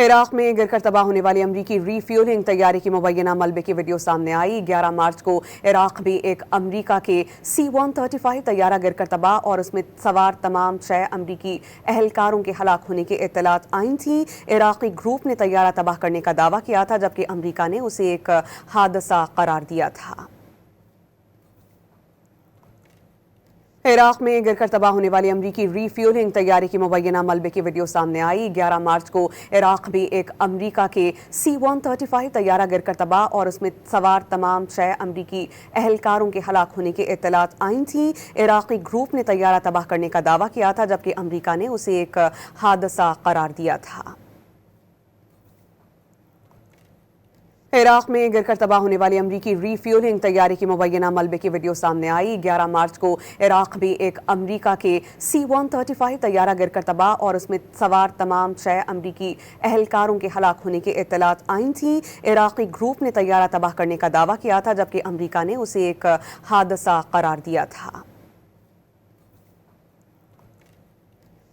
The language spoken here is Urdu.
عراق میں گر کر تباہ ہونے والی امریکی ری فیولنگ طیارے کی مبینہ ملبے کی ویڈیو سامنے آئی۔ 11 مارچ کو عراق بھی ایک امریکہ کے C-135 طیارہ گر کر تباہ اور اس میں سوار تمام 6 امریکی اہلکاروں کے ہلاک ہونے کی اطلاعات آئی تھیں۔ عراقی گروپ نے طیارہ تباہ کرنے کا دعویٰ کیا تھا جبکہ امریکہ نے اسے ایک حادثہ قرار دیا تھا۔ عراق میں گر کر تباہ ہونے والی امریکی ری فیولنگ طیارے کی مبینہ ملبے کی ویڈیو سامنے آئی۔ 11 مارچ کو عراق بھی ایک امریکہ کے C-135 طیارہ گر کر تباہ اور اس میں سوار تمام 6 امریکی اہلکاروں کے ہلاک ہونے کی اطلاعات آئی تھیں۔ عراقی گروپ نے طیارہ تباہ کرنے کا دعویٰ کیا تھا جبکہ امریکہ نے اسے ایک حادثہ قرار دیا تھا۔ عراق میں گر کر تباہ ہونے والی امریکی ری فیولنگ طیارے کی مبینہ ملبے کی ویڈیو سامنے آئی۔ 11 مارچ کو عراق بھی ایک امریکہ کے C-135 طیارہ گر کر تباہ اور اس میں سوار تمام 6 امریکی اہلکاروں کے ہلاک ہونے کی اطلاعات آئی تھیں۔ عراقی گروپ نے طیارہ تباہ کرنے کا دعویٰ کیا تھا جبکہ امریکہ نے اسے ایک حادثہ قرار دیا تھا۔